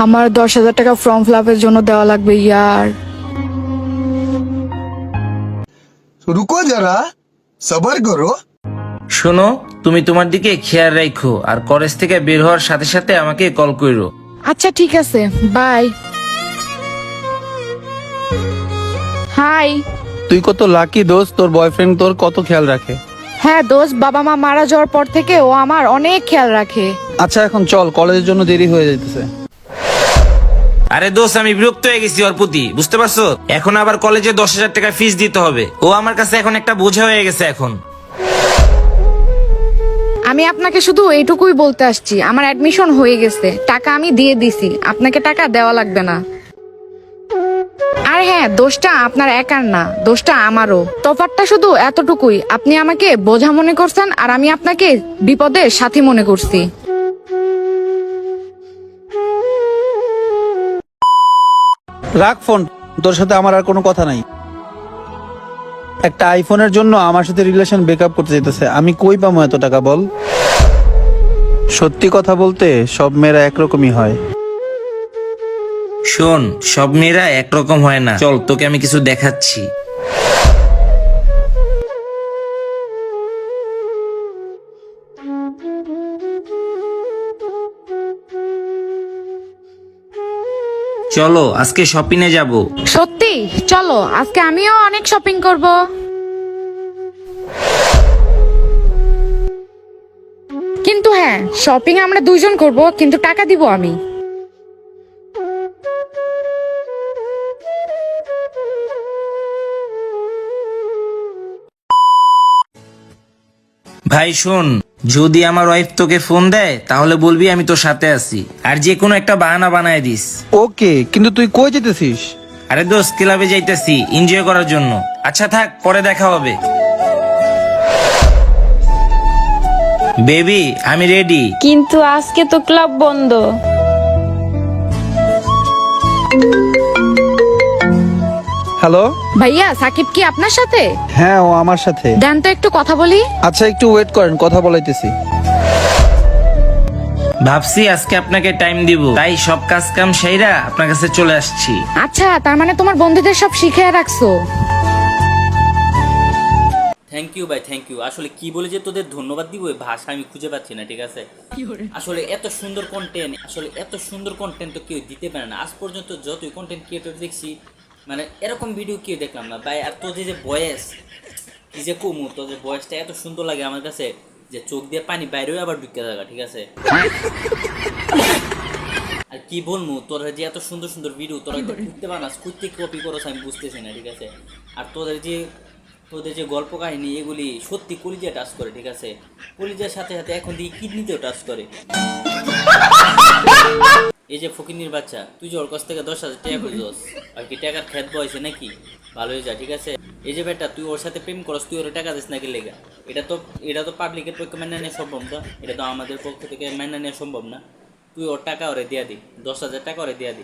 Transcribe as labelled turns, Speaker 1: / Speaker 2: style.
Speaker 1: আমার 10,000 টাকা form fill আপের জন্য দেওয়া লাগবে ইয়ার।
Speaker 2: रुको जरा सबर करो।
Speaker 3: শোনো, তুমি তোমার দিকে খেয়াল রাখো আর কলেজ থেকে বের হওয়ার সাথে সাথে আমাকে কল করো।
Speaker 1: আচ্ছা ঠিক আছে, বাই। হাই।
Speaker 4: তুই কত লাকি দোস্ত, তোর বয়ফ্রেন্ড তোর কত খেয়াল রাখে।
Speaker 1: হ্যাঁ দোস্ত, বাবা মা মারা যাওয়ার পর থেকে ও আমার অনেক খেয়াল রাখে।
Speaker 4: আচ্ছা এখন চল, কলেজের জন্য দেরি হয়ে যাইতেছে।
Speaker 3: আরে দোস্ত, আমি বিরক্ত হয়ে গেছি ওর প্রতি, বুঝতে পারছো? এখন আবার কলেজে 10,000 টাকা ফিস দিতে হবে। ও আমার কাছে এখন একটা বোঝা হয়ে গেছে এখন।
Speaker 1: আমি আপনাকে শুধু এইটুকুই বলতে আসছি, আমার অ্যাডমিশন হয়ে গেছে, টাকা আমি দিয়ে দিছি, আপনাকে টাকা দেওয়া লাগবে না। আর হ্যাঁ, দোষটা আপনার একার না, দোষটা আমারও। তফাৎটা শুধু এতটুকুই, আপনি আমাকে বোঝা মনে করছেন আর আমি আপনাকে বিপদের সাথী মনে করছি।
Speaker 4: রাখ ফোন, তোর সাথে আমার আর কোনো কথা নাই। একটা আইফোনের জন্য আমার সাথে রিলেশন ব্রেকআপ করতে চাইতেছে, আমি কই পাবো এত টাকা বল? সত্যি কথা বলতে সব মেয়েরা একরকমই হয়।
Speaker 3: শোন, সব মেয়েরা একরকম হয় না, চল তোকে আমি কিছু দেখাচ্ছি। চলো আজকে শপিং এ যাব।
Speaker 1: সত্যি? চলো, আজকে আমিও অনেক শপিং করব। কিন্তু হ্যাঁ, শপিং আমরা দুইজন করব, কিন্তু টাকা দিব আমি।
Speaker 3: ভাই শোন, যদি আমার ওয়াইফ তোকে ফোন দেয় তাহলে বলবি আমি তোর সাথে আছি, আর যে কোনো একটা বাহানা বানায় দিস।
Speaker 4: ওকে, কিন্তু তুই কই যেতেছিস?
Speaker 3: আরে দোস্ত, ক্লাবে যাইতেছি এনজয় করার জন্য। আচ্ছা থাক, পরে দেখা হবে। বেবি আমি রেডি।
Speaker 5: কিন্তু আজকে তো ক্লাব বন্ধ।
Speaker 4: হ্যালো।
Speaker 1: ভাইয়া, সাকিব কি আপনার সাথে?
Speaker 4: হ্যাঁ, ও আমার সাথে।
Speaker 1: দেন তো একটু কথা বলি।
Speaker 4: আচ্ছা একটু ওয়েট করেন, কথা বলাইতেছি।
Speaker 3: ভাবছি আজকে আপনাকে টাইম দিব, তাই সব কাজ কাম সেরা আপনার কাছে চলে আসছি।
Speaker 1: আচ্ছা, তার মানে তোমার বন্ধুদের সব শিখে রাখছো।
Speaker 6: থ্যাংক ইউ ভাই, থ্যাংক ইউ। আসলে কি বলে যে তোদের ধন্যবাদ দিব এই ভাষা আমি খুঁজে পাচ্ছি না, ঠিক আছে? আসলে এত সুন্দর কন্টেন্ট তো কেউ দিতে পারে না আজ পর্যন্ত। যতই কন্টেন্ট ক্রিয়েটর দেখছি, মানে এরকম ভিডিও কেউ দেখলাম না ভাই। আর তোদের যে ভয়েস, কি যে কমু, তোদের ভয়েসটা এত সুন্দর লাগে আমার কাছে যে চোখ দিয়ে পানি বাইরেও আবার ঢুকে থাকা, ঠিক আছে? আর কি বলবো, তোরা যে এত সুন্দর সুন্দর ভিডিও তোরা করতে বানাস, করতে কপি করছ আমি বুঝতেছি না, ঠিক আছে? আর তোদের যে গল্প কাহিনী, এগুলি সত্যি কলিজা টাচ করে, ঠিক আছে? কলিজার সাথে সাথে এখন দিয়ে কিডনিতেও টাচ করে। এই যে ফকিন্নির বাচ্চা, তুই যে ওর কাছ থেকে 10,000 টাকা খুঁজছস, আর কি টাকার খেত বয়সে নাকি? ভালো হয়ে যা, ঠিক আছে? এই যে বেটা, তুই ওর সাথে প্রেম করস, তুই ওর টাকা দিস নাকি লেগা? এটা তো পাবলিকের পক্ষে মেনে নেওয়া সম্ভব না, এটা তো আমাদের পক্ষ থেকে মেনে নেওয়া সম্ভব না। তুই ওর টাকা ওরে দিয়া দি, 10,000 টাকা ওরে দিয়া দি।